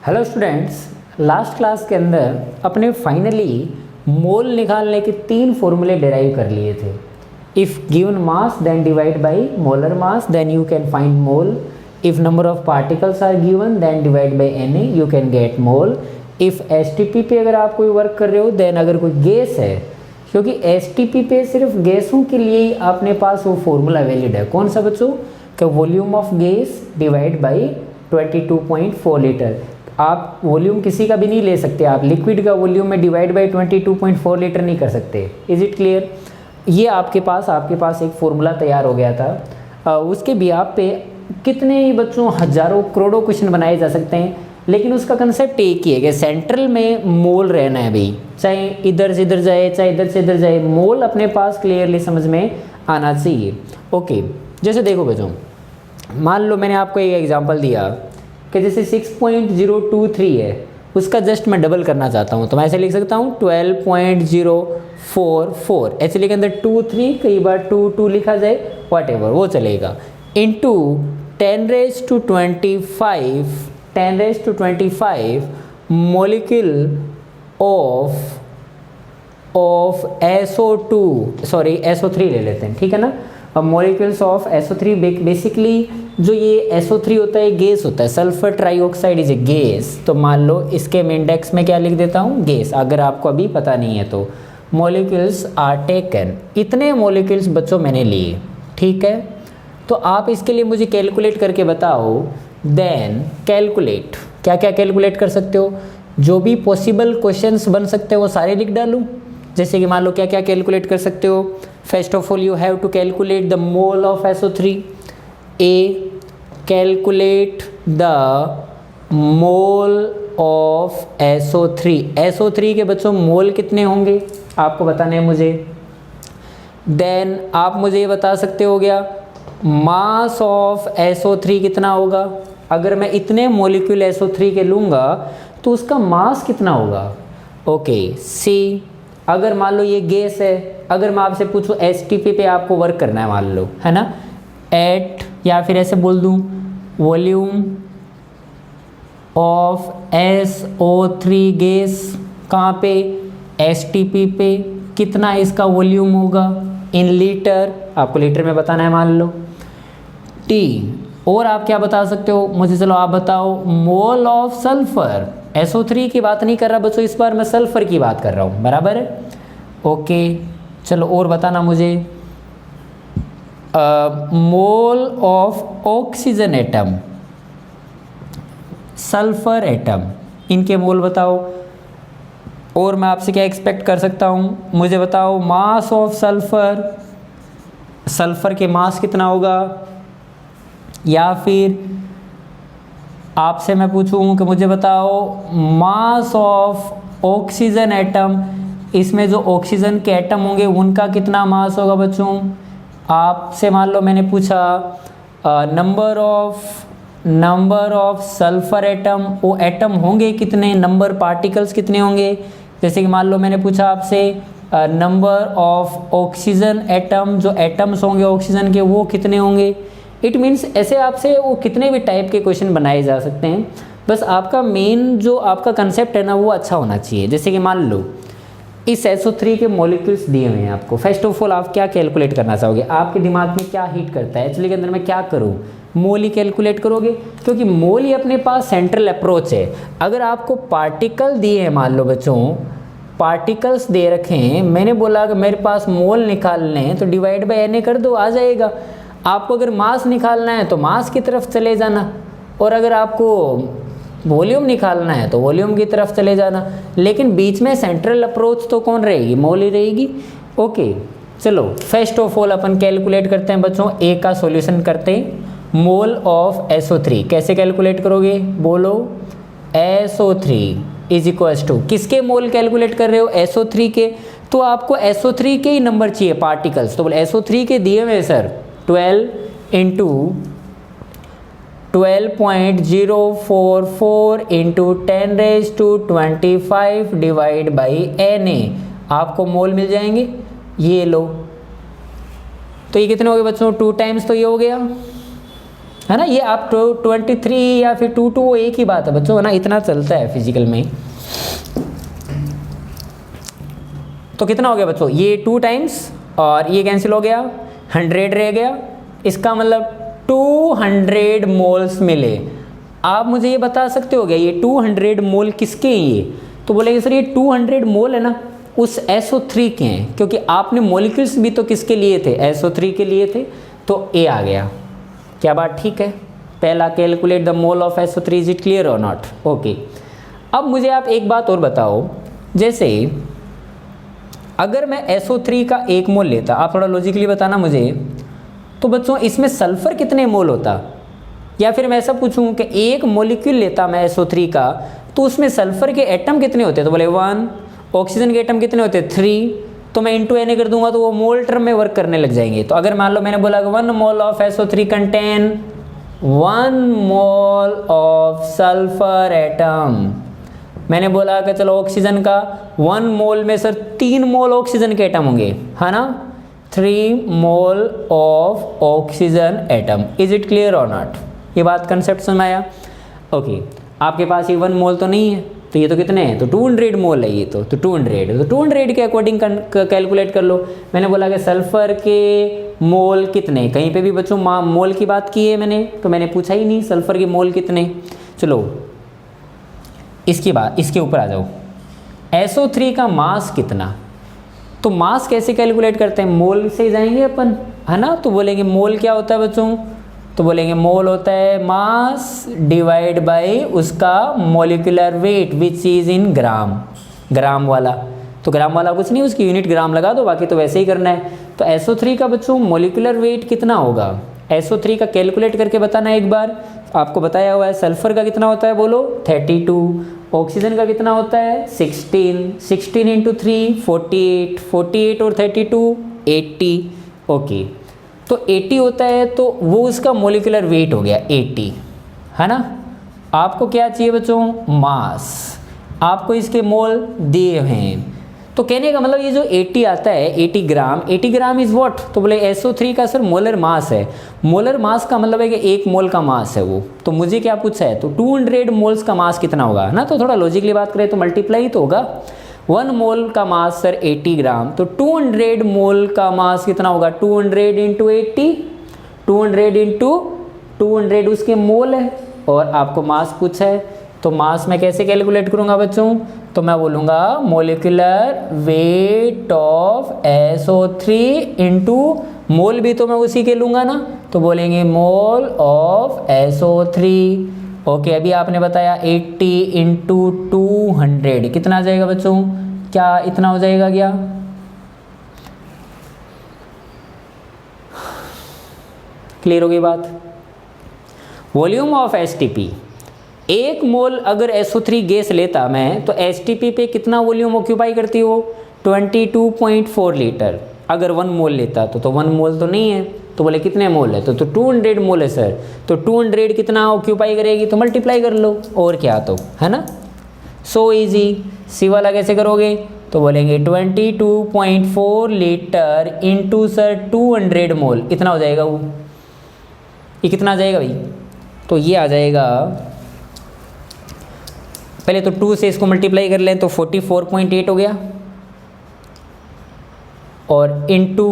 Hello students, last class के अंदर अपने फाइनली मोल निकालने के 3 फॉर्मूले डिराइव कर लिए थे। If given mass then divide by molar mass then you can find mole. If number of particles are given then divide by Na you can get mole. If STP पे अगर आप कोई वर्क कर रहे हो देन अगर कोई gas है, क्योंकि STP पे सिर्फ गैसों के लिए ही अपने पास वो फॉर्मूला वैलिड है। कौन सा बच्चों? कि volume of gas divide by 22.4 litre. आप वॉल्यूम किसी का भी नहीं ले सकते, आप लिक्विड का वॉल्यूम में डिवाइड बाई 22.4 लीटर नहीं कर सकते। Is it clear? ये आपके पास एक फॉर्मूला तैयार हो गया था। उसके बिहाफ पे कितने ही बच्चों हजारों करोड़ों क्वेश्चन बनाए जा सकते हैं, लेकिन उसका कंसेप्ट एक ही है कि सेंट्रल में मोल रहना है भाई, चाहे इधर से इधर जाए चाहे इधर से इधर जाए, मोल अपने पास क्लियरली समझ में आना चाहिए। ओके, जैसे देखो बच्चों, मान लो मैंने आपको एक एग्जांपल दिया कि जैसे 6.023 है, उसका जस्ट मैं डबल करना चाहता हूँ, तो मैं ऐसे लिख सकता हूँ 12.044। एक्चुअली के अंदर 2 3 कई बार 2 2 लिखा जाए, वॉट एवर वो चलेगा, इंटू 10⁻25 मोलिक्यूल ऑफ SO3 ले लेते हैं, ठीक है ना। अब मॉलिक्यूल्स ऑफ SO3 बेसिकली जो ये SO3 होता है गैस होता है, sulphur trioxide is a gas. तो मान लो इसके मैं इंडेक्स में क्या लिख देता हूँ, गैस, अगर आपको अभी पता नहीं है तो। मॉलिक्यूल्स आर टेकन, इतने मॉलिक्यूल्स बच्चों मैंने लिए, ठीक है। तो आप इसके लिए मुझे कैलकुलेट करके बताओ। देन कैलकुलेट, क्या क्या कैलकुलेट कर सकते हो, जो भी पॉसिबल क्वेश्चंस बन सकते हो वो सारे लिख डालूँ। जैसे कि मान लो क्या क्या कैलकुलेट कर सकते हो। First of all you have to calculate the mole of SO3। Uh, calculate the mole of SO3 के बच्चों मोल कितने होंगे आपको बताने हैं मुझे। देन आप मुझे ये बता सकते हो गया मास ऑफ SO3 कितना होगा। अगर मैं इतने मॉलिक्यूल SO3 के लूँगा तो उसका मास कितना होगा। ओके, सी, अगर मान लो ये गैस है, अगर मैं आपसे पूछूं STP पे आपको वर्क करना है मान लो, है ना, एट, या फिर ऐसे बोल दूं वॉल्यूम ऑफ SO3 गैस, कहाँ पे, STP पे, कितना इसका वॉल्यूम होगा इन लीटर, आपको लीटर में बताना है मान लो। टी, और आप क्या बता सकते हो मुझे, चलो आप बताओ मोल ऑफ सल्फर। SO3 की बात नहीं कर रहा बच्चों, इस बार मैं सल्फर की बात कर रहा हूँ, बराबर है। ओके, चलो और बताना मुझे मोल of oxygen atom, sulphur atom, इनके मोल बताओ। और मैं आपसे क्या एक्सपेक्ट कर सकता हूँ, मुझे बताओ मास ऑफ सल्फर, सल्फर के मास कितना होगा। या फिर आपसे मैं पूछूं कि मुझे बताओ मास ऑफ ऑक्सीजन एटम, इसमें जो ऑक्सीजन के एटम होंगे उनका कितना मास होगा बच्चों। आपसे मान लो मैंने पूछा नंबर ऑफ सल्फर एटम, वो एटम होंगे कितने, नंबर पार्टिकल्स कितने होंगे। जैसे कि मान लो मैंने पूछा आपसे नंबर ऑफ ऑक्सीजन एटम, जो एटम्स होंगे ऑक्सीजन के वो कितने होंगे। इट मीन्स ऐसे आपसे वो कितने भी टाइप के क्वेश्चन बनाए जा सकते हैं, बस आपका मेन जो आपका कंसेप्ट है ना वो अच्छा होना चाहिए। जैसे कि मान लो इस SO3 के मॉलिक्यूल्स दिए हुए हैं आपको, फर्स्ट ऑफ ऑल आप क्या कैलकुलेट करना चाहोगे, आपके दिमाग में क्या हिट करता है, एक्चुअली के अंदर मैं क्या करूँ, मोल ही कैलकुलेट करोगे, क्योंकि मोल ही अपने पास सेंट्रल अप्रोच है। अगर आपको पार्टिकल दिए हैं, मान लो बच्चों पार्टिकल्स दे रखे हैं, मैंने बोला कि मेरे पास मोल निकालने हैं तो डिवाइड बाय Na कर दो, आ जाएगा। आपको अगर मास निकालना है तो मास की तरफ चले जाना, और अगर आपको वॉल्यूम निकालना है तो वॉल्यूम की तरफ चले जाना, लेकिन बीच में सेंट्रल अप्रोच तो कौन रहेगी, मोल ही रहेगी। ओके, चलो first of all upon calculate करते हैं बच्चों, ए का सॉल्यूशन करते हैं। मोल ऑफ SO3 कैसे कैलकुलेट करोगे, बोलो। SO3 इज इक्वल्स टू, किसके मोल कैलकुलेट कर रहे हो, SO3 के, तो आपको SO3 के ही नंबर चाहिए पार्टिकल्स, तो बोले SO3 के दिए हुए sir 12 into 12.044 into 10⁻25 divide by Na, आपको मोल मिल जाएंगे। ये लो, तो ये कितने हो गए बच्चों, 2 टाइम्स तो ये हो गया, है ना। ये आप 23 या फिर 22 वो एक ही बात है बच्चों, है ना, इतना चलता है फिजिकल में। तो कितना हो गया बच्चों, ये 2 टाइम्स और ये कैंसिल हो गया, 100 रह गया। इसका मतलब 200 मोल्स मिले। आप मुझे ये बता सकते हो क्या ये 200 मोल किसके हैं ये? तो बोलेंगे सर ये 200 मोल है ना उस SO3 के हैं, क्योंकि आपने मॉलिक्यूल्स भी तो किसके लिए थे, SO3 के लिए थे, तो ए आ गया। क्या बात ठीक है? पहला calculate the mole of SO3, is it clear और नॉट? ओके। अब मुझे आप एक बात और बताओ, जैसे अगर मैं SO3 का 1 मोल लेता, आप थोड़ा लॉजिकली बताना मुझे, तो बच्चों इसमें सल्फर कितने मोल होता? या फिर मैं ऐसा पूछूं कि एक मॉलिक्यूल लेता मैं SO3 का, तो उसमें सल्फर के एटम कितने होते? तो बोले 1, ऑक्सीजन के एटम कितने होते? 3, तो मैं इंटू Na कर दूंगा तो वो मोल टर्म में वर्क करने लग जाएंगे। तो अगर मान लो मैंने बोला 1 मोल of SO3 contain 1 mole of sulphur atom, मैंने बोला कि चलो ऑक्सीजन का 1 मोल में सर 3 मोल ऑक्सीजन के एटम होंगे, है ना, 3 मोल of oxygen atom. Is it clear और नॉट? ये बात कंसेप्ट समझ आया? ओके। आपके पास ये 1 मोल तो नहीं है, तो ये तो कितने हैं? तो 200 मोल है ये तो 200 के अकॉर्डिंग कैलकुलेट कर लो। मैंने बोला कि सल्फर के मोल कितने, कहीं पे भी बच्चों मोल की बात की है मैंने, तो मैंने पूछा ही नहीं सल्फर के मोल कितने। चलो इसकी बात, इसके ऊपर आ जाओ, SO3 का मास कितना? तो मास कैसे कैलकुलेट करते हैं? मोल से जाएंगे अपन, है ना। तो बोलेंगे मोल क्या होता है बच्चों? तो बोलेंगे मोल होता है मास डिवाइड बाय उसका molecular weight which is in gram, gram वाला। तो ग्राम वाला कुछ नहीं, उसकी यूनिट ग्राम लगा दो, बाकी तो वैसे ही करना है। तो SO3 का बच्चों मॉलिक्यूलर वेट कितना होगा? SO3 का कैलकुलेट करके बताना एक बार, आपको बताया हुआ है। सल्फर का कितना होता है बोलो? 32। ऑक्सीजन का कितना होता है? 16 इंटू 3 48 और 32 80। ओके, तो 80 होता है, तो वो उसका मॉलिक्यूलर वेट हो गया 80, है ना। आपको क्या चाहिए बच्चों? मास। आपको इसके मोल दिए हैं, तो कहने का मतलब ये जो 80 आता है 80 ग्राम इज व्हाट? तो बोले SO3 का सर मोलर मास है। मोलर मास का मतलब है कि 1 मोल का मास है वो। तो मुझे क्या पूछा है? तो 200 मोल्स का मास कितना होगा ना। तो थोड़ा लॉजिकली बात करें तो मल्टीप्लाई तो होगा। 1 मोल का मास सर 80 ग्राम, तो 200 मोल का मास कितना होगा? 200 इंटू 80, 200 इंटू 200 उसके मोल है, और आपको मास पूछा है। तो मास मैं कैसे कैलकुलेट करूंगा बच्चों? तो मैं बोलूँगा molecular weight of SO3 into मोल भी तो मैं उसी के लूँगा ना, तो बोलेंगे मोल ऑफ SO3। ओके, अभी आपने बताया 80 इंटू 200 कितना आ जाएगा बच्चों? क्या इतना हो जाएगा क्या? क्लियर हो गई बात? वॉल्यूम ऑफ STP, 1 मोल अगर SO3 गैस लेता मैं, तो STP पे कितना वॉल्यूम ऑक्यूपाई करती हो? 22.4 लीटर। अगर 1 मोल लेता तो 1 मोल तो नहीं है, तो बोले कितने मोल है? तो 200 मोल है सर। तो 200 कितना ऑक्यूपाई करेगी? तो मल्टीप्लाई कर लो, और क्या, तो है ना। So easy. सी वाला कैसे करोगे? तो बोलेंगे 22.4 लीटर इंटू सर 200 मोल, इतना हो जाएगा वो। ये कितना आ जाएगा भाई? तो ये आ जाएगा, पहले तो 2 से इसको मल्टीप्लाई कर लें तो 44.8 हो गया, और इंटू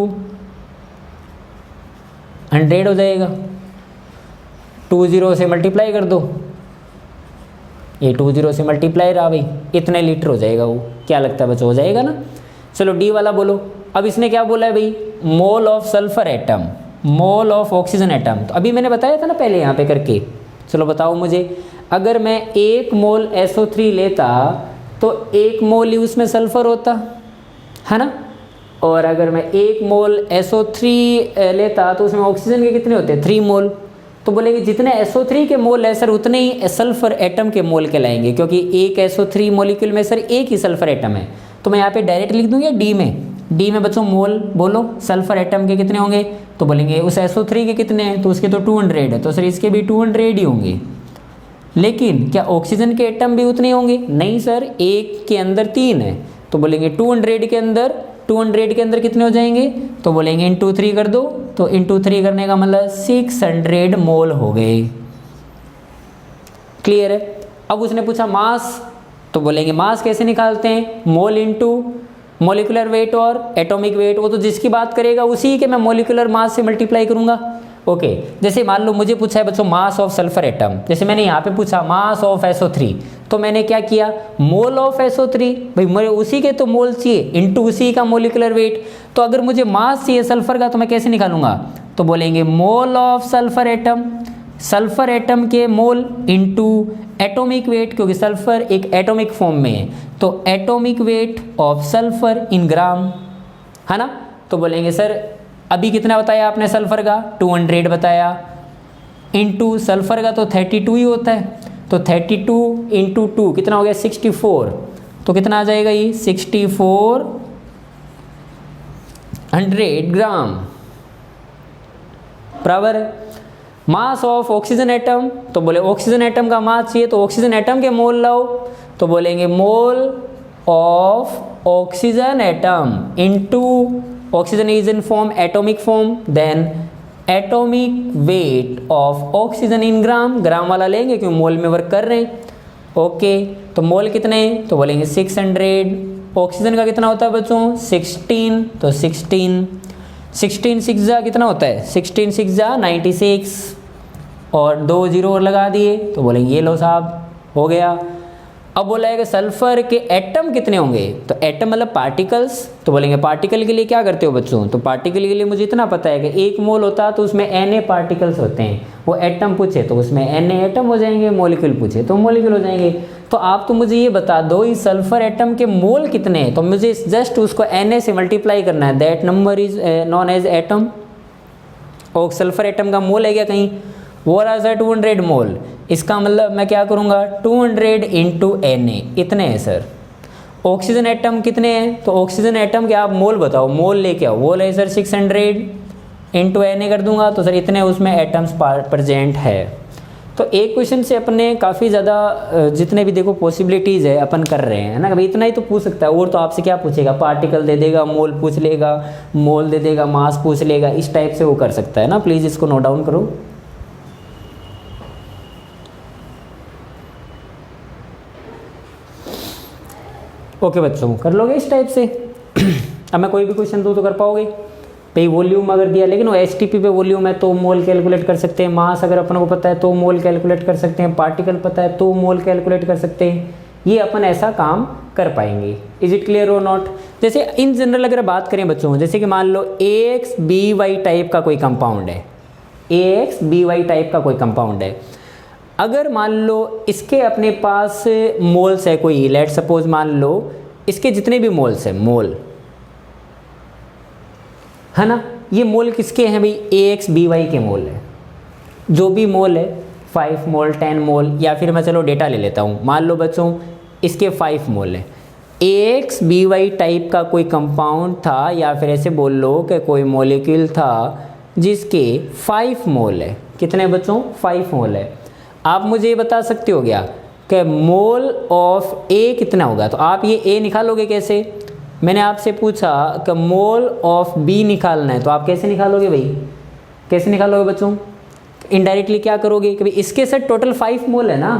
100 हो जाएगा। 20 से मल्टीप्लाई कर दो, ये 20 से मल्टीप्लाई रहा भाई, इतने लीटर हो जाएगा वो। क्या लगता है बच्चों? हो जाएगा ना। चलो डी वाला बोलो। अब इसने क्या बोला है भाई? मोल of sulphur atom, mole of oxygen atom. तो अभी मैंने बताया था ना पहले यहाँ पे करके। चलो बताओ मुझे, अगर मैं 1 मोल SO3 लेता तो 1 मोल ही उसमें सल्फर होता, है ना। और अगर मैं 1 मोल SO3 लेता तो उसमें ऑक्सीजन के कितने होते? 3 मोल। तो बोलेंगे जितने SO3 के मोल है सर उतने ही सल्फर एटम के मोल कहलाएंगे, क्योंकि एक SO3 मॉलिक्यूल में सर एक ही सल्फर एटम है। तो मैं यहाँ पे डायरेक्ट लिख दूँ या डी में? डी में बच्चों मोल बोलो, सल्फर एटम के कितने होंगे? तो बोलेंगे उस SO3 के कितने हैं? तो उसके तो 200 है, तो सर इसके भी 200 ही होंगे। लेकिन क्या ऑक्सीजन के एटम भी उतने होंगे? नहीं सर, एक के अंदर 3 है, तो बोलेंगे 200 के अंदर 200 के अंदर कितने हो जाएंगे, तो बोलेंगे इंटू 3 कर दो, तो इंटू 3 करने का मतलब 600 मोल हो गए। क्लियर है। अब उसने पूछा मास, तो बोलेंगे मास कैसे निकालते हैं, मोल इंटू मोलिकुलर वेट और एटॉमिक वेट, वो तो जिसकी बात करेगा उसी के मैं मोलिकुलर मास से मल्टीप्लाई करूंगा। ओके जैसे मान लो मुझे पूछा है बच्चों मास ऑफ सल्फर एटम, जैसे मैंने यहाँ पे पूछा मास ऑफ SO3, तो मैंने क्या किया, मोल ऑफ SO3, भाई मुझे उसी के तो मोल चाहिए इंटू उसी का मोलिकुलर वेट। तो अगर मुझे मास चाहिए सल्फर का तो मैं कैसे निकालूंगा, तो बोलेंगे mole of sulphur atom, sulphur atom के मोल इंटू एटॉमिक वेट, क्योंकि सल्फर एक एटॉमिक फॉर्म में है, तो atomic weight of sulphur in gram, है ना। तो बोलेंगे सर अभी कितना बताया आपने सल्फर का, 200 बताया, इंटू सल्फर का तो 32 ही होता है, तो 32 इंटू 2 कितना हो गया 64, तो कितना आ जाएगा ये 6400 ग्राम बराबर है। मास ऑफ ऑक्सीजन एटम, तो बोले ऑक्सीजन एटम का मास चाहिए, तो ऑक्सीजन एटम के मोल लाओ, तो बोलेंगे mole of oxygen atom into oxygen is in form atomic form, then atomic weight of oxygen in gram, gram वाला लेंगे क्यों मोल में वर्क कर रहे हैं। ओके तो मोल कितने, तो बोलेंगे 600, ऑक्सीजन का कितना होता है बच्चों 16, तो 16 6 जा कितना होता है 16 6 जा 96, और 2 0 और लगा दिए, तो बोलेंगे ये लो साहब हो गया। अब बोला है कि सल्फर के एटम कितने होंगे, तो एटम मतलब पार्टिकल्स, तो बोलेंगे पार्टिकल के लिए क्या करते हो बच्चों, तो पार्टिकल के लिए मुझे इतना पता है कि 1 मोल होता है तो उसमें Na पार्टिकल्स होते हैं, वो एटम पूछे तो उसमें Na एटम हो जाएंगे, मॉलिक्यूल पूछे तो मॉलिक्यूल हो जाएंगे। तो आप तो मुझे ये बता दो इस सल्फर एटम के मोल कितने हैं, तो मुझे जस्ट उसको Na से मल्टीप्लाई करना है, that number is known as atom. और सल्फर एटम का मोल है क्या कहीं, वो रहा सर 200 मोल, इसका मतलब मैं क्या करूँगा 200 इंटू Na, इतने हैं सर। ऑक्सीजन एटम कितने हैं, तो ऑक्सीजन एटम के आप मोल बताओ, मोल लेके आओ, मोल है सर 600 इंटू Na कर दूंगा, तो सर इतने उसमें एटम्स प्रेजेंट है। तो एक क्वेश्चन से अपने काफ़ी ज़्यादा जितने भी देखो पॉसिबिलिटीज़ है अपन कर रहे हैं, है ना। कभी इतना ही तो पूछ सकता है, और तो आपसे क्या पूछेगा, पार्टिकल दे देगा, मोल पूछ लेगा, मोल दे देगा, मास पूछ लेगा, इस टाइप से वो कर सकता है ना। प्लीज़ इसको नोट डाउन करो। ओके बच्चों कर लोगे इस टाइप से। अब मैं कोई भी क्वेश्चन दूँ तो कर पाओगे भाई। वॉल्यूम अगर दिया, लेकिन वो STP पे वॉल्यूम है तो मोल कैलकुलेट कर सकते हैं, मास अगर अपन को पता है तो मोल कैलकुलेट कर सकते हैं, पार्टिकल पता है तो मोल कैलकुलेट कर सकते हैं, ये अपन ऐसा काम कर पाएंगे। इज इट क्लियर और नॉट। जैसे इन जनरल अगर बात करें बच्चों, जैसे कि मान लो AXBY टाइप का कोई कंपाउंड है, AXBY टाइप का कोई कंपाउंड है, अगर मान लो इसके अपने पास मोल्स है कोई, लेट सपोज मान लो इसके जितने भी मोल्स हैं, मोल है ना, ये मोल किसके हैं भाई, AXBY के मोल है। जो भी मोल है 5 मोल 10 मोल, या फिर मैं चलो डेटा ले लेता हूँ, मान लो बच्चों इसके 5 मोल है। AXBY टाइप का कोई कंपाउंड था, या फिर ऐसे बोल लो कि कोई मॉलिक्यूल था जिसके 5 मोल है। कितने बच्चों 5 मोल है। आप मुझे ये बता सकते हो क्या कि मोल ऑफ A कितना होगा, तो आप ये A निकालोगे कैसे। मैंने आपसे पूछा कि मोल ऑफ B निकालना है, तो आप कैसे निकालोगे भाई, कैसे निकालोगे बच्चों, इनडायरेक्टली क्या करोगे कि भाई इसके साथ टोटल 5 मोल है ना,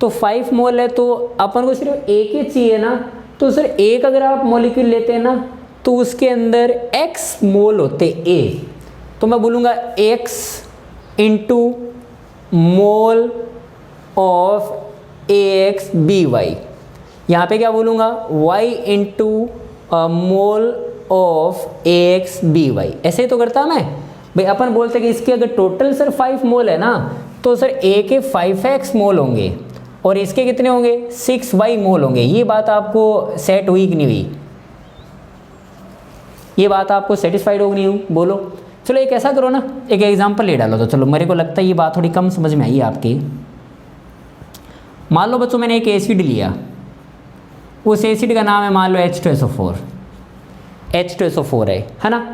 तो 5 मोल है तो अपन को सिर्फ एक ही चाहिए ना, तो सर एक अगर आप मॉलिक्यूल लेते हैं ना तो उसके अंदर X मोल होते A, तो मैं बोलूँगा X into mole of AXBY, यहाँ पे क्या बोलूँगा Y into mole of AXBY, ऐसे ही तो करता मैं भाई। अपन बोलते कि इसके अगर टोटल सर 5 मोल है ना, तो सर A के 5X मोल होंगे और इसके कितने होंगे 6Y मोल होंगे। ये बात आपको सेट हुई कि नहीं हुई, ये बात आपको सेटिस्फाइड हो नहीं हुई, बोलो। चलो एक ऐसा करो ना, एक एग्जांपल ले डालो, तो चलो मेरे को लगता है ये बात थोड़ी कम समझ में आई आपकी। मान लो बच्चों मैंने एक एसिड लिया, उस एसिड का नाम है मान लो H2SO4, H2SO4 है ना।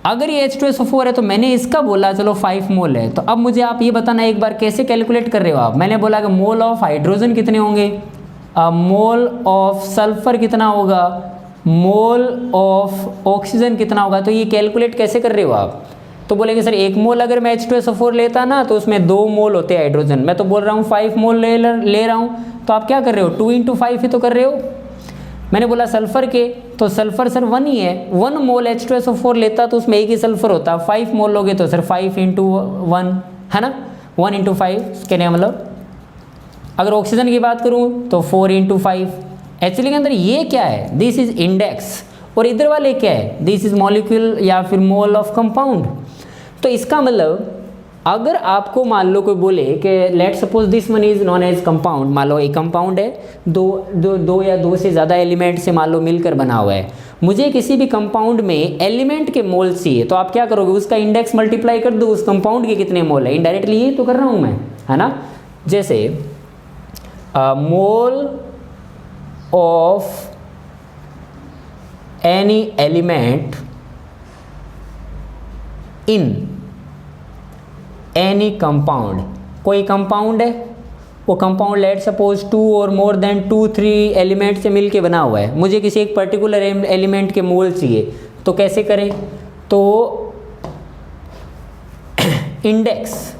अगर ये H2SO4 है तो मैंने इसका बोला चलो 5 मोल है, तो अब मुझे आप ये बताना एक बार कैसे कैलकुलेट कर रहे हो आप। मैंने बोला कि मोल ऑफ हाइड्रोजन कितने होंगे, मोल ऑफ सल्फर कितना होगा, मोल ऑफ ऑक्सीजन कितना होगा। तो ये कैलकुलेट कैसे कर रहे हो आप, तो बोलेंगे सर 1 मोल अगर मैं H2SO4 लेता ना तो उसमें 2 मोल होते हैं हाइड्रोजन, मैं तो बोल रहा हूँ 5 मोल ले रहा हूँ, तो आप क्या कर रहे हो 2 × 5 ही तो कर रहे हो। मैंने बोला सल्फर के, तो सल्फर सर 1 ही है, 1 मोल H2SO4 लेता तो उसमें एक ही सल्फर होता, 5 मोल लोगे तो सर 5 × 1 है ना, 1 × 5 कहने का मतलब। अगर ऑक्सीजन की बात करूँ तो 4 × 5। एक्चुअली के अंदर ये क्या है, दिस इज इंडेक्स, और इधर वाले क्या है, दिस इज मॉलिक्यूल या फिर मोल ऑफ कंपाउंड। तो इसका मतलब अगर आपको मान लो कोई बोले कि let suppose this one is known as compound, मान लो एक कंपाउंड है, दो या दो से ज़्यादा एलिमेंट से मान लो मिलकर बना हुआ है, मुझे किसी भी कंपाउंड में एलिमेंट के मोल चाहिए, तो आप क्या करोगे, उसका इंडेक्स मल्टीप्लाई कर दो उस कंपाउंड के कितने मोल है, इनडायरेक्टली ये तो कर रहा हूँ मैं, है ना। जैसे mole of any element in any compound, कोई कंपाउंड है, वो कंपाउंड लेट सपोज 2 और मोर देन 2-3 एलिमेंट से मिलके बना हुआ है, मुझे किसी एक पर्टिकुलर एलिमेंट के मोल चाहिए, तो कैसे करें, तो इंडेक्स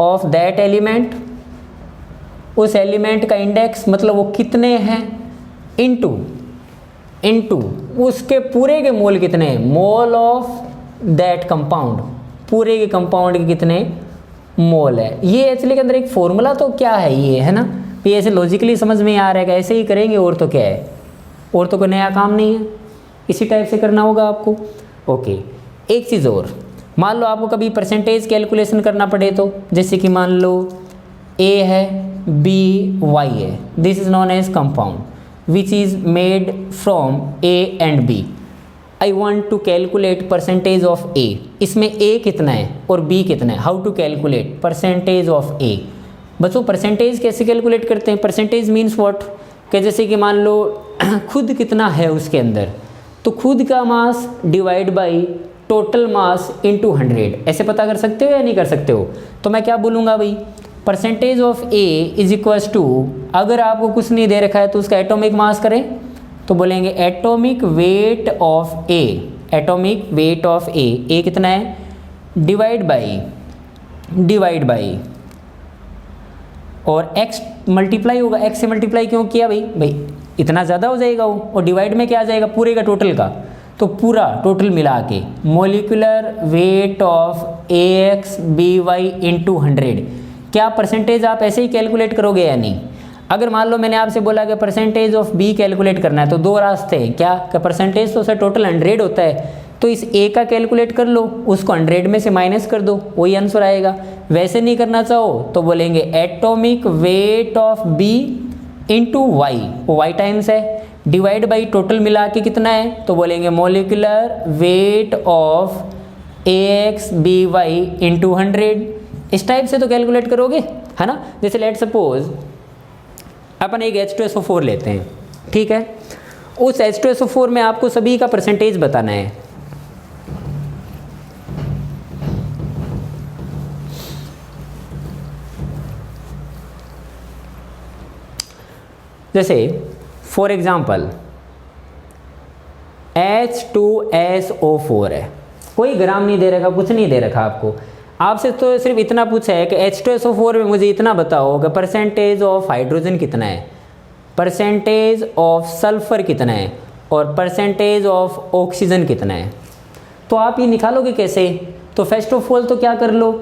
ऑफ दैट एलिमेंट, उस एलिमेंट का इंडेक्स मतलब वो कितने हैं, इनटू उसके पूरे के मोल कितने हैं, मोल ऑफ दैट कंपाउंड, पूरे के कंपाउंड के कितने मोल है। ये एक्चुअली के अंदर एक फॉर्मूला तो क्या है ये, है ना, ये ऐसे लॉजिकली समझ में आ रहा है, ऐसे ही करेंगे और तो क्या है, और तो कोई नया काम नहीं है, इसी टाइप से करना होगा आपको। ओके, एक चीज़ और, मान लो आपको कभी परसेंटेज कैलकुलेशन करना पड़े, तो जैसे कि मान लो ए है, बी वाई है, this is known as compound which is made from A and B. I want to calculate percentage of A. इसमें A कितना है और B कितना है, how to calculate percentage of A। बच्चों परसेंटेज कैसे कैलकुलेट करते हैं, परसेंटेज मीन्स व्हाट, कि जैसे कि मान लो खुद कितना है उसके अंदर, तो खुद का mass divide by total mass into 100, ऐसे पता कर सकते हो या नहीं कर सकते हो। तो मैं क्या बोलूँगा भाई, percentage of A is equals to, अगर आपको कुछ नहीं दे रखा है तो उसका एटॉमिक मास करें, तो बोलेंगे atomic weight of A, atomic weight of A कितना है, डिवाइड बाई और x मल्टीप्लाई होगा, x से मल्टीप्लाई क्यों किया भाई इतना ज़्यादा हो जाएगा वो, और डिवाइड में क्या आ जाएगा, पूरे का टोटल का, तो पूरा टोटल मिला के molecular weight of AXBY into 100। क्या परसेंटेज आप ऐसे ही कैलकुलेट करोगे या नहीं। अगर मान लो मैंने आपसे बोला कि परसेंटेज ऑफ बी कैलकुलेट करना है, तो दो रास्ते हैं, क्या कि परसेंटेज तो सर टोटल 100 होता है, तो इस ए का कैलकुलेट कर लो, उसको 100 में से माइनस कर दो, वही आंसर आएगा। वैसे नहीं करना चाहो तो बोलेंगे atomic weight of B into Y, वो वाई टाइम्स है, डिवाइड बाई टोटल मिला के कितना है, तो बोलेंगे molecular weight of AXBY into 100। इस टाइप से तो कैलकुलेट करोगे, है ना। जैसे लेट सपोज अपन एक H2SO4 लेते हैं, ठीक है, उस H2SO4 में आपको सभी का परसेंटेज बताना है। जैसे फॉर एग्जाम्पल H2SO4 है, कोई ग्राम नहीं दे रखा, कुछ नहीं दे रखा आपको, आपसे तो सिर्फ इतना पूछा है कि H2SO4 में मुझे इतना बताओ कि परसेंटेज ऑफ हाइड्रोजन कितना है, परसेंटेज ऑफ सल्फर कितना है और परसेंटेज ऑफ ऑक्सीजन कितना है। तो आप ये निकालोगे कैसे, तो फर्स्ट ऑफ ऑल तो क्या कर लो,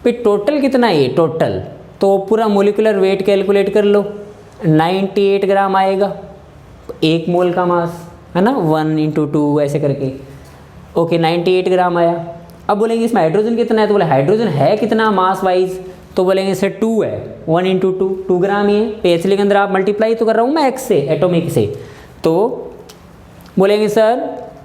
फिर टोटल कितना है ये टोटल, तो पूरा मोलिकुलर वेट कैलकुलेट कर लो, 98 ग्राम आएगा एक मोल का मास, है ना, 1 इंटू 2 ऐसे करके। ओके 98 ग्राम आया। अब बोलेंगे इसमें हाइड्रोजन कितना है, तो बोले हाइड्रोजन है कितना मास वाइज, तो बोलेंगे सर 2 है, 1 इंटू 2 ग्राम ही है। PHL के अंदर आप मल्टीप्लाई तो कर रहा हूँ मैं x से, एटॉमिक से, तो बोलेंगे सर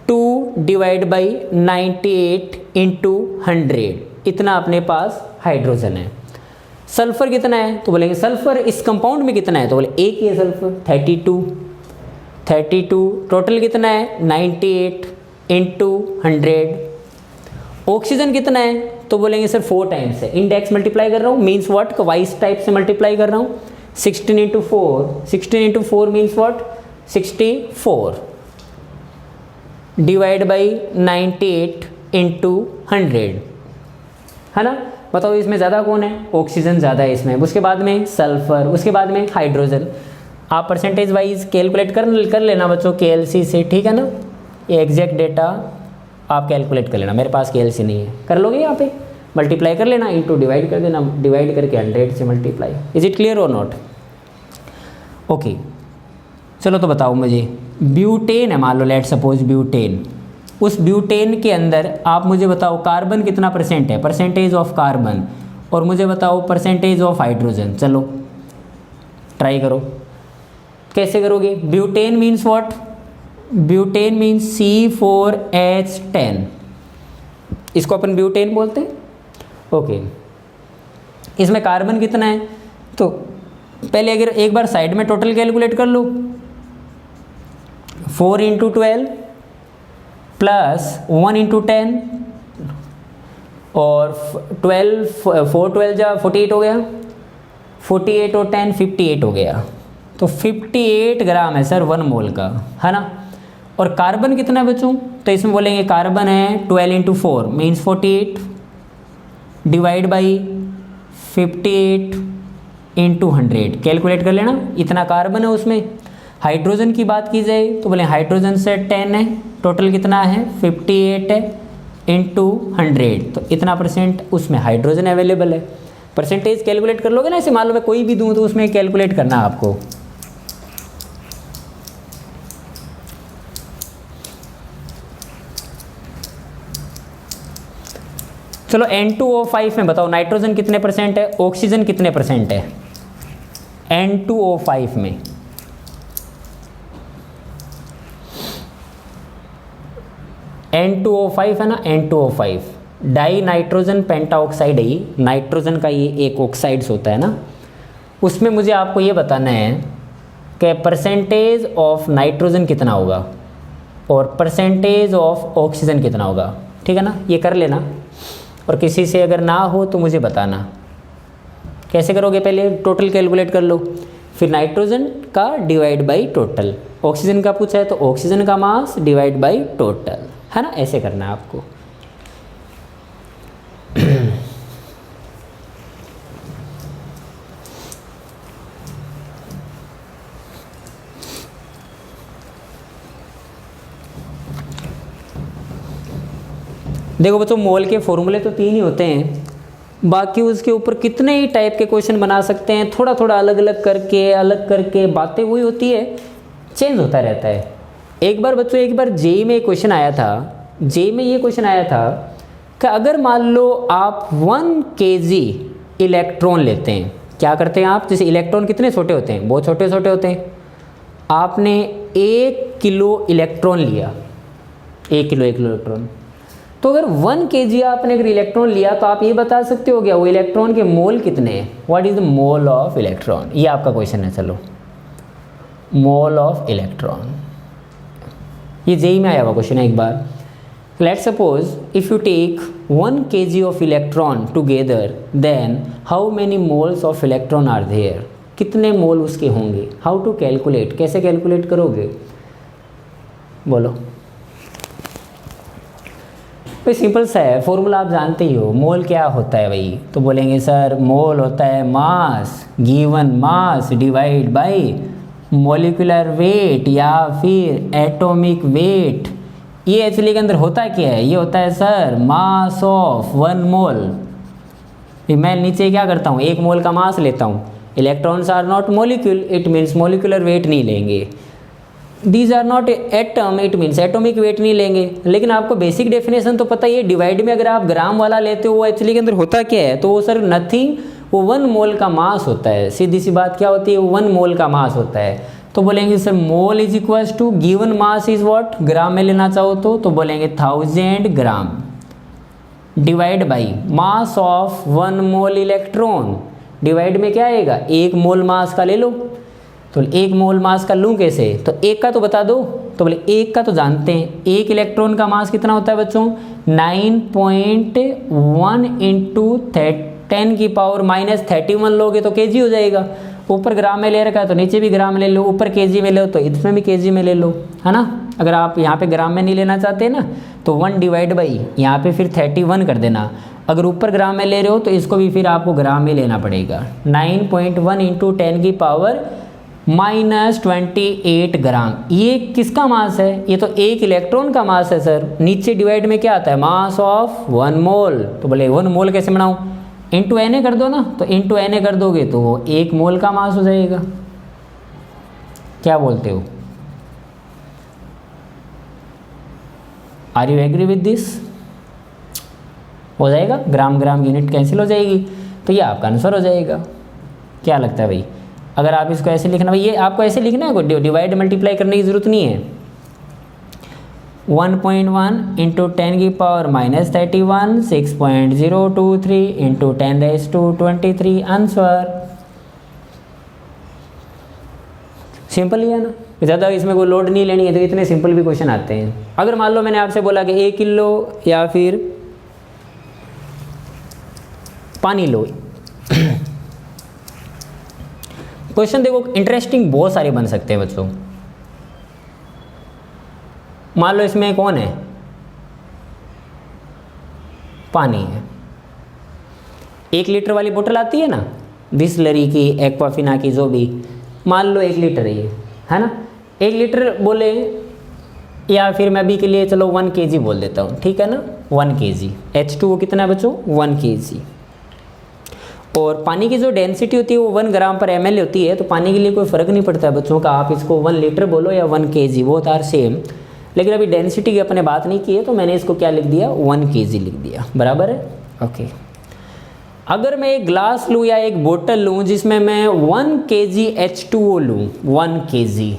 2 डिवाइड बाई 98 इंटू 100, इतना अपने पास हाइड्रोजन है। सल्फर कितना है, तो बोलेंगे सल्फर इस कंपाउंड में कितना है, तो बोले एक ही है सल्फर, 32 टोटल कितना है 98 इंटू 100। ऑक्सीजन कितना है, तो बोलेंगे सर 4 टाइम्स है, इंडेक्स मल्टीप्लाई कर रहा हूँ, मीन्स व्हाट, वाइस टाइप से मल्टीप्लाई कर रहा हूँ, 16 into 4 means what, 64 divide by 98 into 100, है ना। बताओ इसमें ज़्यादा कौन है, ऑक्सीजन ज़्यादा है इसमें, उसके बाद में सल्फर, उसके बाद में हाइड्रोजन। आप परसेंटेज वाइज कैलकुलेट कर लेना बच्चों KLC से, ठीक है ना। ये एग्जैक्ट डेटा आप कैलकुलेट कर लेना, मेरे पास KLC नहीं है, कर लोगे यहाँ पे मल्टीप्लाई कर लेना, इंटू डिवाइड कर देना, डिवाइड करके 100 से मल्टीप्लाई। इज इट क्लियर और नॉट? ओके चलो तो बताओ मुझे, ब्यूटेन है मान लो, लेट सपोज ब्यूटेन, उस ब्यूटेन के अंदर आप मुझे बताओ कार्बन कितना परसेंट है, परसेंटेज ऑफ कार्बन, और मुझे बताओ परसेंटेज ऑफ हाइड्रोजन। चलो ट्राई करो, कैसे करोगे? Butane means what, butane means C4H10, इसको अपन ब्यूटेन बोलते हैं। ओके इसमें कार्बन कितना है, तो पहले अगर एक बार साइड में टोटल कैलकुलेट कर लो, 4 इंटू 12 प्लस 1 इंटू 10 और 12 4 12 जा 48 हो गया, 48 और 10 58 हो गया, तो 58 ग्राम है सर 1 मोल का, है ना। और कार्बन कितना बच्चों, तो इसमें बोलेंगे कार्बन है 12 into 4 means 48 divide by 58 into 100, calculate कर लेना, इतना कार्बन है उसमें। हाइड्रोजन की बात की जाए तो बोले हाइड्रोजन से 10 है, टोटल कितना है 58 है इंटू 100, तो इतना परसेंट उसमें हाइड्रोजन अवेलेबल है। परसेंटेज कैलकुलेट कर लोगे ना, ऐसे मान लो मैं कोई भी दूँ तो उसमें कैलकुलेट करना है आपको। चलो N2O5 में बताओ नाइट्रोजन कितने परसेंट है, ऑक्सीजन कितने परसेंट है N2O5 में? N2O5 है ना, N2O5 डाई नाइट्रोजन पेंटाऑक्साइड है, ये नाइट्रोजन का ये एक ऑक्साइड्स होता है ना। उसमें मुझे आपको ये बताना है कि परसेंटेज ऑफ नाइट्रोजन कितना होगा और परसेंटेज ऑफ ऑक्सीजन कितना होगा, ठीक है ना। ये कर लेना, और किसी से अगर ना हो तो मुझे बताना। कैसे करोगे, पहले टोटल कैलकुलेट कर लो, फिर नाइट्रोजन का डिवाइड बाई टोटल, ऑक्सीजन का पूछा है तो ऑक्सीजन का मास डिवाइड बाई टोटल, है ना, ऐसे करना है आपको। देखो बच्चों मोल के फॉर्मूले तो 3 ही होते हैं, बाकी उसके ऊपर कितने ही टाइप के क्वेश्चन बना सकते हैं, थोड़ा थोड़ा अलग अलग करके बातें वही होती है, चेंज होता रहता है। एक बार बच्चों जेई में क्वेश्चन आया था, जेई में ये क्वेश्चन आया था कि अगर मान लो आप 1 kg इलेक्ट्रॉन लेते हैं, क्या करते हैं आप, जैसे इलेक्ट्रॉन कितने छोटे होते हैं, बहुत छोटे छोटे होते हैं, आपने 1 किलो इलेक्ट्रॉन लिया, 1 किलो इलेक्ट्रॉन, तो अगर 1 kg आपने अगर इलेक्ट्रॉन लिया तो आप ये बता सकते हो क्या वो इलेक्ट्रॉन के मोल कितने हैं, what is the mole of electron, ये आपका क्वेश्चन है। चलो मोल ऑफ इलेक्ट्रॉन, ये जेई में आया हुआ क्वेश्चन है एक बार। Let suppose if you take 1 kg of electron together then how many moles of electron are there, कितने मोल उसके होंगे, हाउ टू कैलकुलेट, कैसे कैलकुलेट करोगे, बोलो। भाई सिंपल सा है, फॉर्मूला आप जानते ही हो, मोल क्या होता है भाई, तो बोलेंगे सर मोल होता है mass given mass divide bye molecular weight या फिर एटॉमिक वेट। ये एक्चुअली के अंदर होता क्या है, ये होता है सर मास ऑफ 1 मोल। मैं नीचे क्या करता हूँ, 1 मोल का मास लेता हूँ, electrons are not molecule, it means molecular weight नहीं लेंगे, these are not atom, it means atomic weight नहीं लेंगे। लेकिन आपको बेसिक डेफिनेशन तो पता ही है, डिवाइड में अगर आप ग्राम वाला लेते हो वो एक्चुअली के अंदर होता क्या है, तो वो सर नथिंग, वो 1 मोल का मास होता है, सीधी सी बात क्या होती है, 1 मोल का मास होता है। तो बोलेंगे sir mole is equals to given mass is what, gram में लेना चाहो तो बोलेंगे 1000 gram divide by mass of 1 mole electron, divide में क्या आएगा, 1 मोल मास का ले लो, तो 1 मोल मास का लूँ कैसे, तो 1 का तो बता दो, तो बोले 1 का तो जानते हैं, 1 इलेक्ट्रॉन का मास कितना होता है बच्चों, 9.1 इंटू 10 की पावर -31 लोगे तो केजी हो जाएगा, ऊपर ग्राम में ले रखा है तो नीचे भी ग्राम ले लो, ऊपर केजी में लो तो इसमें भी केजी में ले लो, है ना। अगर आप यहाँ पे ग्राम में नहीं लेना चाहते ना तो 1 डिवाइड बाई यहाँ पे फिर 31 कर देना। अगर ऊपर ग्राम में ले रहे हो तो इसको भी फिर आपको ग्राम में लेना पड़ेगा। 9.1 इंटू 10 की पावर -28 ग्राम। ये किसका मास है? ये तो एक इलेक्ट्रॉन का मास है सर। नीचे डिवाइड में क्या आता है? मास ऑफ 1 मोल। तो बोले 1 मोल कैसे बनाऊँ? इंटू Na कर दो ना, तो इंटू Na कर दोगे तो वो 1 मोल का मास हो जाएगा। क्या बोलते हो? Are you agree with this? हो जाएगा, ग्राम ग्राम यूनिट कैंसिल हो जाएगी, तो ये आपका आंसर हो जाएगा। क्या लगता है भाई? अगर आप इसको ऐसे लिखना, भाई ये आपको ऐसे लिखना है, कोई डिवाइड मल्टीप्लाई करने की ज़रूरत नहीं है। 1.1 इंटू 10 की पावर -31, 6.023 इंटू 10⁻23 आंसर। सिंपल ही है ना, ज़्यादा इसमें कोई लोड नहीं लेनी है, तो इतने सिंपल भी क्वेश्चन आते हैं। अगर मान लो मैंने आपसे बोला कि 1 किलो या फिर पानी लो, क्वेश्चन देखो इंटरेस्टिंग बहुत सारे बन सकते हैं बच्चों। मान लो इसमें कौन है? पानी है। 1 लीटर वाली बोतल आती है ना, बिसलरी की, एक्वाफिना की, जो भी, मान लो 1 लीटर है ये, है ना। 1 लीटर बोले, या फिर मैं अभी के लिए चलो 1 kg बोल देता हूँ, ठीक है ना। 1 kg H2O कितना है बच्चों? 1 kg। और पानी की जो डेंसिटी होती है वो 1 ग्राम पर ml होती है, तो पानी के लिए कोई फ़र्क नहीं पड़ता है बच्चों का, आप इसको 1 लीटर बोलो या 1 kg, वो आर सेम। लेकिन अभी डेंसिटी की अपने बात नहीं की है, तो मैंने इसको क्या लिख दिया? 1 kg लिख दिया, बराबर है। ओके, अगर मैं एक ग्लास लूँ या एक बोतल लूँ जिसमें मैं 1 kg H2O लूँ, 1 kg,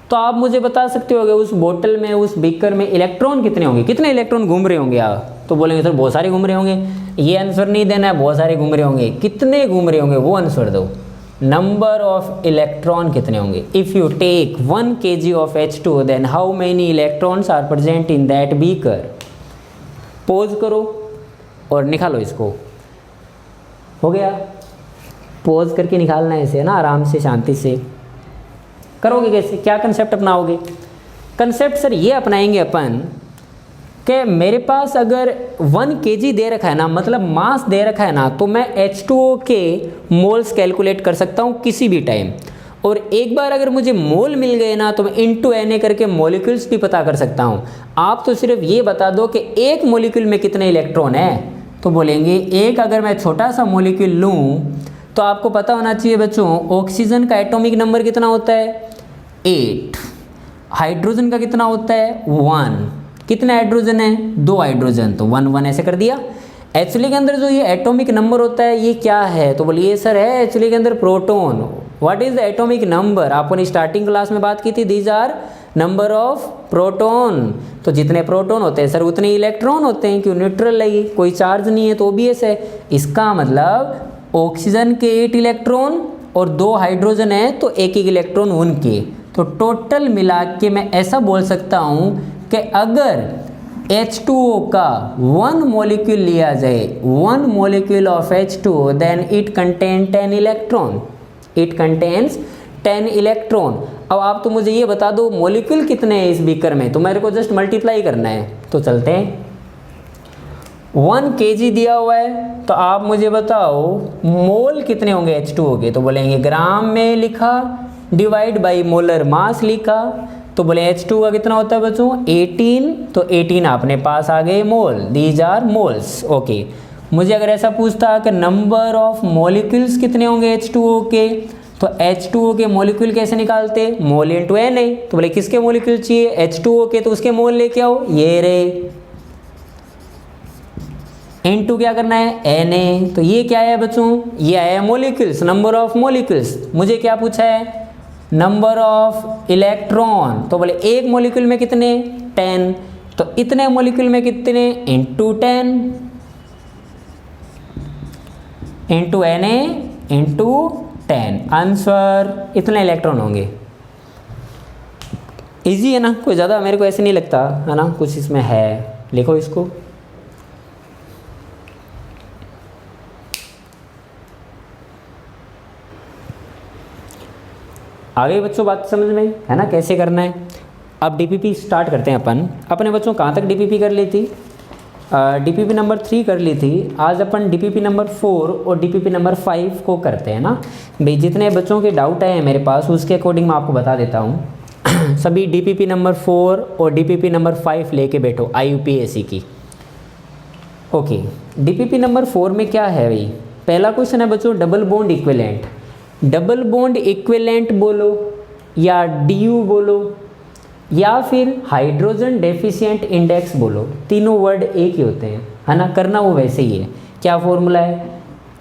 तो आप मुझे बता सकते होगे उस बोतल में, उस बीकर में इलेक्ट्रॉन कितने होंगे? कितने इलेक्ट्रॉन घूम रहे होंगे? आप तो बोलेंगे सर बहुत सारे घूम रहे होंगे। ये आंसर नहीं देना है, बहुत सारे घूम रहे होंगे, कितने घूम रहे होंगे वो आंसर दो। नंबर ऑफ इलेक्ट्रॉन कितने होंगे? If you take 1 kg of H2O then how many electrons are present in that beaker? Pause करो और निकालो इसको। हो गया? पोज करके निकालना है इसे ना, आराम से शांति से। करोगे कैसे? क्या कंसेप्ट अपनाओगे? कंसेप्ट सर ये अपनाएंगे अपन कि मेरे पास अगर 1 kg दे रखा है ना, मतलब मास दे रखा है ना, तो मैं H2O के मोल्स कैलकुलेट कर सकता हूँ किसी भी टाइम। और एक बार अगर मुझे मोल मिल गए ना, तो मैं इंटू Na करके मॉलिक्यूल्स भी पता कर सकता हूँ। आप तो सिर्फ ये बता दो कि एक मॉलिक्यूल में कितने इलेक्ट्रॉन है, तो बोलेंगे एक, अगर मैं छोटा सा मॉलिक्यूल लूँ तो आपको पता होना चाहिए बच्चों, ऑक्सीजन का एटॉमिक नंबर कितना होता है? 8। हाइड्रोजन का कितना होता है? 1। कितने हाइड्रोजन है? 2 हाइड्रोजन, तो 1 1 ऐसे कर दिया। HCl के अंदर जो ये एटॉमिक नंबर होता है ये क्या है? तो बोलिए सर है HCl के अंदर proton. What is the atomic number? आपने स्टार्टिंग क्लास में बात की थी, these are number of proton. तो जितने प्रोटॉन होते हैं सर उतने इलेक्ट्रॉन होते हैं, क्यों? न्यूट्रल है, कोई चार्ज नहीं है, तो OBS है। इसका मतलब ऑक्सीजन के 8 इलेक्ट्रॉन और 2 हाइड्रोजन है, तो एक इलेक्ट्रॉन उनके, तो टोटल मिला के मैं ऐसा बोल सकता हूँ कि अगर H2O का 1 मॉलिक्यूल लिया जाए, 1 molecule of H2O, then it contain 10 electron. It contains 10 electron. अब आप तो मुझे ये बता दो मॉलिक्यूल कितने हैं इस बीकर में, तो मेरे को जस्ट मल्टीप्लाई करना है। तो चलते हैं, 1 kg दिया हुआ है, तो आप मुझे बताओ मोल कितने होंगे H2O के? तो बोलेंगे ग्राम में लिखा, डिवाइड बाई मोलर मास लिखा, तो बोले H2O का कितना होता है बच्चों? 18। तो 18 अपने पास आ गए मोल, दीज आर मोल्स। ओके, मुझे अगर ऐसा पूछता कि नंबर ऑफ मॉलिक्यूल्स कितने होंगे H2O के, तो H2O के मॉलिक्यूल कैसे निकालते? Mole into Na। तो बोले किसके मॉलिक्यूल चाहिए? H2O के, तो उसके मोल लेके आओ, ये रे। इंटू क्या करना है? Na। तो ये क्या है बच्चों? ये आया मॉलिक्यूल्स, नंबर ऑफ मॉलिक्यूल्स। मुझे क्या पूछा है? Number of electron. तो बोले एक मॉलिक्यूल में कितने? 10। तो इतने मॉलिक्यूल में कितने? Into 10 into Na into 10, answer इतने इलेक्ट्रॉन होंगे। इजी है ना, कोई ज़्यादा मेरे को ऐसे नहीं लगता है ना, कुछ इसमें है। लिखो इसको। आ गई बच्चों बात समझ में, है ना, कैसे करना है। अब डीपीपी स्टार्ट करते हैं अपन। अपने बच्चों कहाँ तक डीपीपी कर ली थी? डीपीपी नंबर 3 कर ली थी। आज अपन डीपीपी नंबर 4 और डीपीपी नंबर 5 को करते हैं ना भाई। जितने बच्चों के डाउट आए हैं मेरे पास उसके अकॉर्डिंग मैं आपको बता देता हूँ। सभी डीपीपी नंबर 4 और डीपीपी नंबर 5 लेके बैठो IUPAC की। ओके, डीपीपी नंबर 4 में क्या है भाई? पहला क्वेश्चन है बच्चों double bond equivalent. Double bond equivalent बोलो या DU बोलो या फिर हाइड्रोजन डेफिशिएंट इंडेक्स बोलो, तीनों वर्ड एक ही होते हैं, है ना। करना वो वैसे ही है। क्या फॉर्मूला है?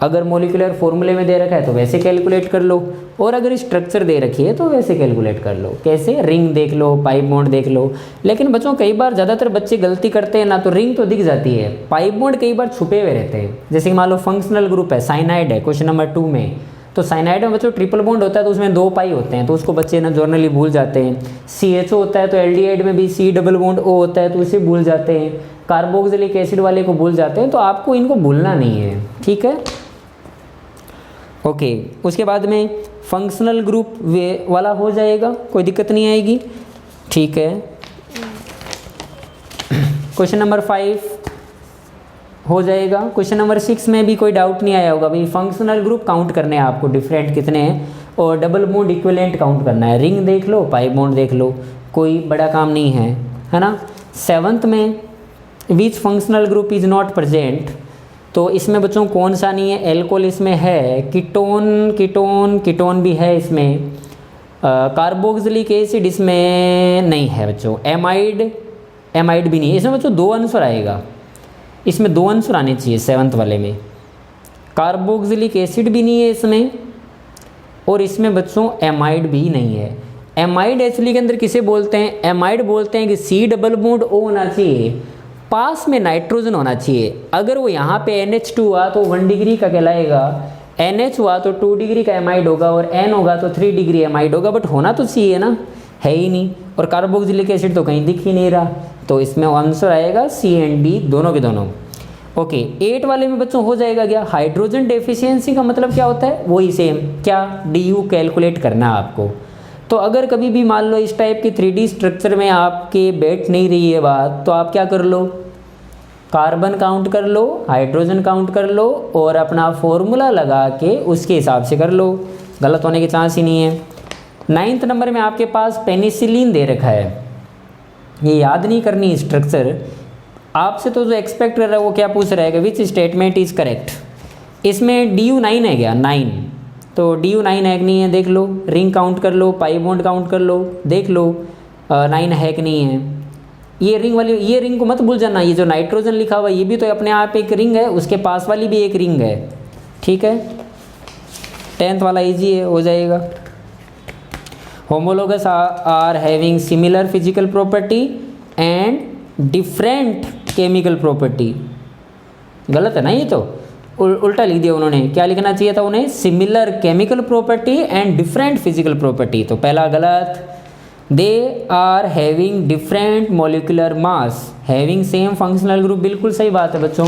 अगर मोलिकुलर फॉर्मूले में दे रखा है तो वैसे कैलकुलेट कर लो, और अगर स्ट्रक्चर दे रखी है तो वैसे कैलकुलेट कर लो। कैसे? रिंग देख लो, पाइप बॉन्ड देख लो। लेकिन बच्चों कई बार ज़्यादातर बच्चे गलती करते हैं ना, तो रिंग तो दिख जाती है, पाइप बॉन्ड कई बार छुपे हुए रहते हैं। जैसे कि मान लो फंक्शनल ग्रुप है, साइनाइड है क्वेश्चन नंबर 2 में, तो साइनाइड में बच्चों ट्रिपल बॉन्ड होता है तो उसमें 2 पाई होते हैं, तो उसको बच्चे ना जर्नली भूल जाते हैं। CHO होता है तो एल्डिहाइड में भी C डबल बॉन्ड O होता है तो उसे भूल जाते हैं। कार्बोक्सिलिक एसिड वाले को भूल जाते हैं, तो आपको इनको भूलना नहीं है, ठीक है। ओके, उसके बाद में फंक्शनल ग्रुप वे वाला हो जाएगा, कोई दिक्कत नहीं आएगी, ठीक है। क्वेश्चन नंबर 5 हो जाएगा। क्वेश्चन नंबर 6 में भी कोई डाउट नहीं आया होगा भाई। फंक्शनल ग्रुप काउंट करने हैं आपको, डिफरेंट कितने हैं, और डबल बॉन्ड इक्विवेलेंट काउंट करना है। रिंग देख लो, पाइप बॉन्ड देख लो, कोई बड़ा काम नहीं है ना। 7th में विच functional group is not present, तो इसमें बच्चों कौन सा नहीं है? एल्कोहल इसमें है, कीटोन भी है इसमें, कार्बोक्सिलिक एसिड इसमें नहीं है बच्चों, एमाइड भी नहीं है। इसमें बच्चों 2 आंसर आएगा, इसमें 2 आंसर आने चाहिए 7th वाले में। कार्बोक्सिलिक एसिड भी नहीं है इसमें, और इसमें बच्चों एमाइड भी नहीं है। एमाइड एक्चुअली के अंदर किसे बोलते हैं? एमाइड बोलते हैं कि C डबल बॉन्ड O होना चाहिए, पास में नाइट्रोजन होना चाहिए। अगर वो यहाँ पे NH2 हुआ तो 1 डिग्री का कहलाएगा, NH हुआ तो 2 डिग्री का एमाइड होगा, और N होगा तो 3 डिग्री एमाइड होगा। बट होना तो चाहिए ना, है ही नहीं। और कार्बोक्सिलिक एसिड तो कहीं दिख ही नहीं रहा, तो इसमें आंसर आएगा C एंड D दोनों के दोनों। ओके, 8 वाले में बच्चों हो जाएगा क्या? हाइड्रोजन डेफिशिएंसी का मतलब क्या होता है? वही सेम, क्या? DU कैलकुलेट करना है आपको। तो अगर कभी भी मान लो इस टाइप की 3D स्ट्रक्चर में आपके बैठ नहीं रही है बात, तो आप क्या कर लो? कार्बन काउंट कर लो, हाइड्रोजन काउंट कर लो, और अपना फॉर्मूला लगा के उसके हिसाब से कर लो, गलत होने के चांस ही नहीं है। 9th नंबर में आपके पास पेनिसिलिन दे रखा है, ये याद नहीं करनी स्ट्रक्चर आपसे, तो जो एक्सपेक्ट कर रहा है वो क्या पूछ रहा है कि विच स्टेटमेंट इज करेक्ट। इसमें DU 9 है क्या? 9, तो DU 9 है कि नहीं है देख लो। रिंग काउंट कर लो, पाई बॉन्ड काउंट कर लो, देख लो 9 है कि नहीं है। ये रिंग वाली, ये रिंग को मत भूल जाना, ये जो नाइट्रोजन लिखा हुआ है ये भी तो अपने आप एक रिंग है, उसके पास वाली भी एक रिंग है, ठीक है। 10th वाला इजी है, हो जाएगा। Homologous are having similar physical property and different chemical property, गलत है ना ये तो, उल्टा लिख दिया उन्होंने। क्या लिखना चाहिए था उन्हें? Similar chemical property and different physical property, तो पहला गलत। They are having different molecular mass, having same functional group, बिल्कुल सही बात है बच्चों।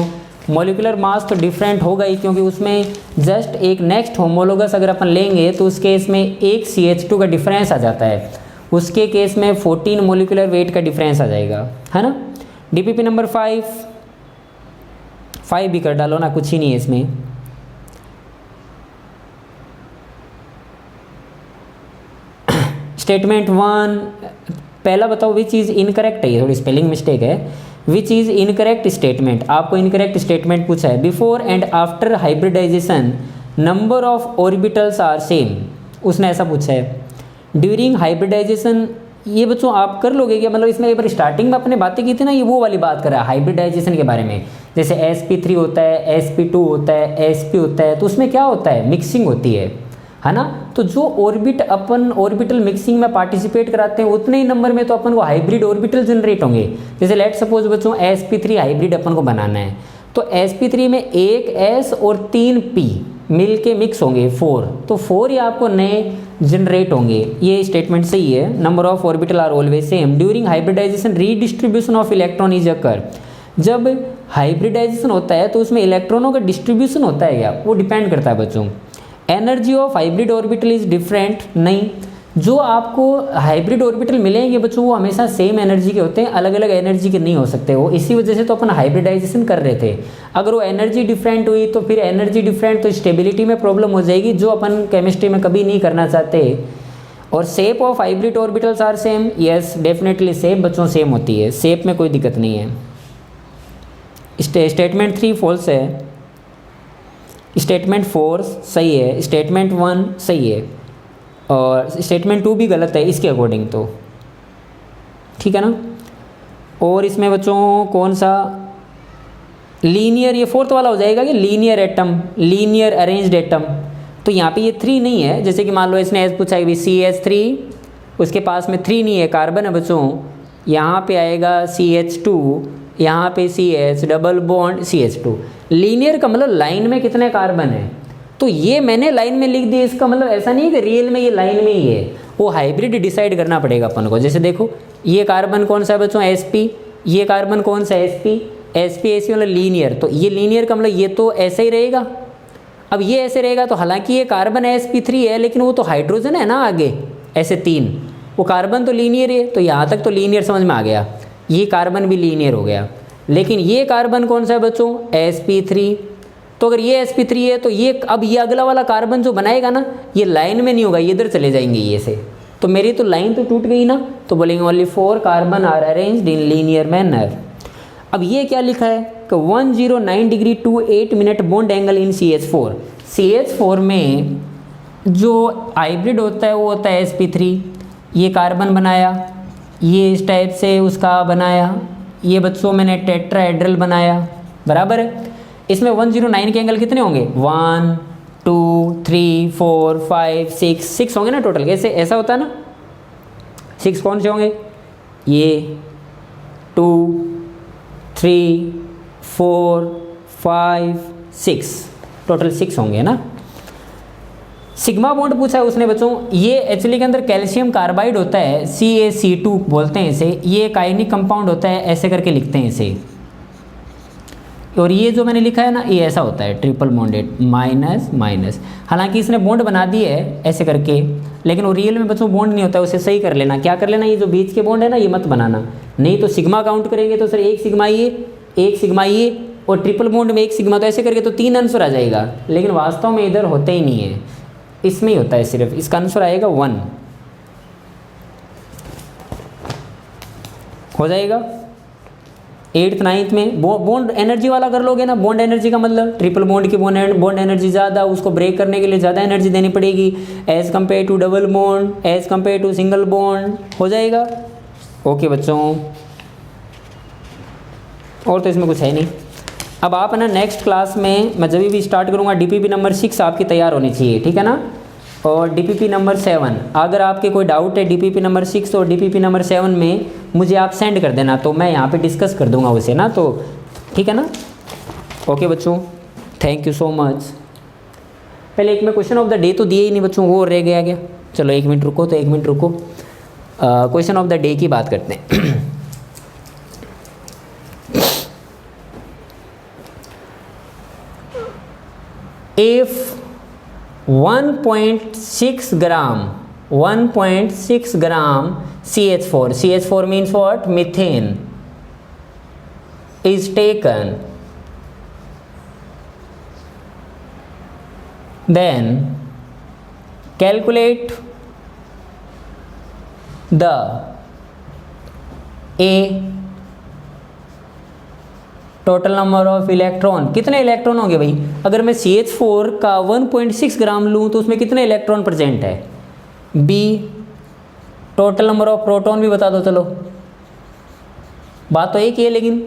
मोलिकुलर मास तो डिफरेंट होगा ही, क्योंकि उसमें जस्ट एक नेक्स्ट होमोलोगस अगर अपन लेंगे तो उस केस में एक CH2 का डिफरेंस आ जाता है, उसके केस में 14 मोलिकुलर वेट का डिफरेंस आ जाएगा, है ना। DPP नंबर 5 भी कर डालो ना, कुछ ही नहीं है इसमें। स्टेटमेंट 1 पहला बताओ विच इज़ इनकरेक्ट है, ये थोड़ी स्पेलिंग मिस्टेक है। विच इज़ इनकरेक्ट स्टेटमेंट, आपको इनकरेक्ट स्टेटमेंट पूछा है। Before and after hybridization number of orbitals are same, उसने ऐसा पूछा है। ड्यूरिंग हाइब्रिडाइजेशन, ये बच्चों आप कर लोगे क्या? मतलब इसमें एक बार स्टार्टिंग में अपने बातें की थी ना, ये वो वाली बात कर रहा है हाइब्रिडाइजेशन के बारे में। जैसे sp3 होता है, sp2 होता है, sp होता है, तो उसमें क्या होता है? मिक्सिंग होती है ना। तो जो अपन ऑर्बिटल मिक्सिंग में पार्टिसिपेट कराते हैं उतने ही नंबर में तो अपन को हाइब्रिड ऑर्बिटल जनरेट होंगे। जैसे लेट सपोज बच्चों sp3 हाइब्रिड अपन को बनाना है, तो sp3 में एक s और 3 p मिल के मिक्स होंगे 4, तो 4 ही आपको नए जनरेट होंगे। ये स्टेटमेंट सही है। Number of orbital are always same. During hybridization redistribution of electron is occur, जब हाइब्रिडाइजेशन होता है तो उसमें इलेक्ट्रॉनों का डिस्ट्रीब्यूशन होता है क्या? वो डिपेंड करता है बच्चों। Energy of hybrid orbital is different, नहीं। जो आपको हाइब्रिड ऑर्बिटल मिलेंगे बच्चों वो हमेशा सेम एनर्जी के होते हैं, अलग अलग एनर्जी के नहीं हो सकते वो, इसी वजह से तो अपन हाइब्रिडाइजेशन कर रहे थे। अगर वो एनर्जी डिफरेंट हुई तो फिर एनर्जी डिफरेंट तो स्टेबिलिटी में प्रॉब्लम हो जाएगी, जो अपन केमिस्ट्री में कभी नहीं करना चाहते। और shape of hybrid orbitals are same, yes definitely shape बच्चों सेम होती है, शेप में कोई दिक्कत नहीं है। स्टेटमेंट 3 फॉल्स है, स्टेटमेंट 4 सही है, स्टेटमेंट 1 सही है और स्टेटमेंट 2 भी गलत है इसके अकॉर्डिंग तो, ठीक है ना। और इसमें बच्चों कौन सा लीनियर, ये फोर्थ वाला हो जाएगा कि linear atom, linear arranged atom, तो यहाँ पे ये 3 नहीं है। जैसे कि मान लो इसने ऐसे पूछा कि CH3, उसके पास में 3 नहीं है, कार्बन है बच्चों, यहाँ पे आएगा CH2, यहाँ पे CH double bond CH2। Linear का मतलब लाइन में कितने कार्बन है, तो ये मैंने लाइन में लिख दिया, इसका मतलब ऐसा नहीं है कि रियल में ये लाइन में ही है, वो हाइब्रिड डिसाइड करना पड़ेगा अपन को। जैसे देखो ये कार्बन कौन सा है बच्चों sp, ये कार्बन कौन सा sp, sp मतलब लीनियर, तो ये लीनियर का मतलब ये तो ऐसे ही रहेगा। अब ये ऐसे रहेगा तो हालांकि ये कार्बन sp3 है लेकिन वो तो हाइड्रोजन है ना आगे, ऐसे 3, वो कार्बन तो लीनियर है, तो यहाँ तक तो लीनियर समझ में आ गया, ये कार्बन भी लीनियर हो गया। लेकिन ये कार्बन कौन सा है बच्चों sp3, तो अगर ये sp3 है तो ये अब ये अगला वाला कार्बन जो बनाएगा ना ये लाइन में नहीं होगा, ये इधर चले जाएंगे ये से, तो मेरी तो लाइन तो टूट गई ना, तो बोलेंगे only 4 carbon are arranged in linear manner. अब ये क्या लिखा है कि 109 degree 28 minute bond angle in CH4, CH4 में जो हाइब्रिड होता है वो होता है sp3, ये कार्बन बनाया, ये इस टाइप से उसका बनाया, ये बच्चों मैंने टेट्राहेड्रल बनाया, बराबर है। इसमें 109 के एंगल कितने होंगे, 1 2 3 4 5 6 होंगे ना टोटल, कैसे ऐसा होता है ना, 6 कौन से होंगे, ये 2 3 4 5 6 टोटल 6 होंगे ना। सिग्मा बॉन्ड पूछा है उसने बच्चों, ये एक्चुअली के अंदर कैल्शियम कार्बाइड होता है, CaC2 बोलते हैं इसे, ये काइनिक कंपाउंड होता है, ऐसे करके लिखते हैं इसे। और ये जो मैंने लिखा है ना ये ऐसा होता है ट्रिपल बॉन्डेड माइनस माइनस, हालांकि इसने बॉन्ड बना दिए है ऐसे करके, लेकिन वो रियल में बच्चों बॉन्ड नहीं होता है, उसे सही कर लेना। क्या कर लेना, ये जो बीच के बॉन्ड है ना ये मत बनाना, नहीं तो सिग्मा काउंट करेंगे तो सर एक सिग्मा ये और ट्रिपल बॉन्ड में एक सिग्मा, तो ऐसे करके तो 3 आंसर आ जाएगा, लेकिन वास्तव में इधर होते ही नहीं है, इसमें ही होता है सिर्फ, इसका आंसर आएगा 1 हो जाएगा। 8th 9th में बॉन्ड एनर्जी वाला कर लोगे ना, बॉन्ड एनर्जी का मतलब ट्रिपल बॉन्ड की बॉन्ड एनर्जी ज़्यादा, उसको ब्रेक करने के लिए ज़्यादा एनर्जी देनी पड़ेगी as compare to double bond, as compare to single bond, हो जाएगा। ओके बच्चों, और तो इसमें कुछ है नहीं। अब आप है ना नेक्स्ट क्लास में मैं जब भी स्टार्ट करूँगा DPP नंबर 6 आपकी तैयार होनी चाहिए, ठीक है ना, और DPP नंबर 7, अगर आपके कोई डाउट है DPP नंबर 6 और DPP नंबर 7 में मुझे आप सेंड कर देना, तो मैं यहाँ पे डिस्कस कर दूँगा उसे ना, तो ठीक है ना। ओके बच्चों, थैंक यू सो मच। पहले एक मैं क्वेश्चन ऑफ द डे तो दिए ही नहीं बच्चों, वो रह गया। चलो 1 मिनट रुको, तो 1 मिनट रुको, क्वेश्चन ऑफ द डे की बात करते हैं। If 1.6 gram CH4 means what, methane is taken, then calculate the total number of electron, कितने इलेक्ट्रॉन होंगे भाई, अगर मैं CH4 का 1.6 ग्राम लूँ तो उसमें कितने इलेक्ट्रॉन प्रेजेंट है। B total number of proton भी बता दो, चलो बात तो एक ही है, लेकिन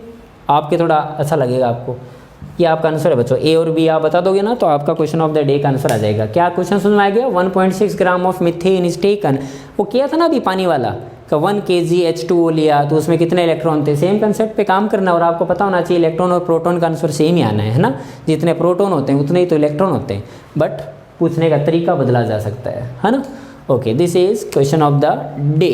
आपके थोड़ा अच्छा लगेगा आपको, ये आपका आंसर है बच्चों। A और B आप बता दोगे ना तो आपका क्वेश्चन ऑफ द डे का आंसर आ जाएगा। क्या क्वेश्चन समझ में आ गया, 1.6 gram of methane is taken, वो किया था ना अभी पानी वाला का 1 kg H2O लिया तो उसमें कितने इलेक्ट्रॉन थे, सेम कंसेप्ट पे काम करना, और आपको पता होना चाहिए इलेक्ट्रॉन और प्रोटॉन का आंसर सेम ही आना है ना, जितने प्रोटॉन होते हैं उतने ही तो इलेक्ट्रॉन होते हैं, बट पूछने का तरीका बदला जा सकता है ना। Okay, this is question of the day.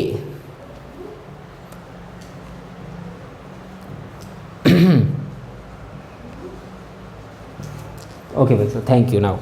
Okay बच्चों, थैंक यू नाउ।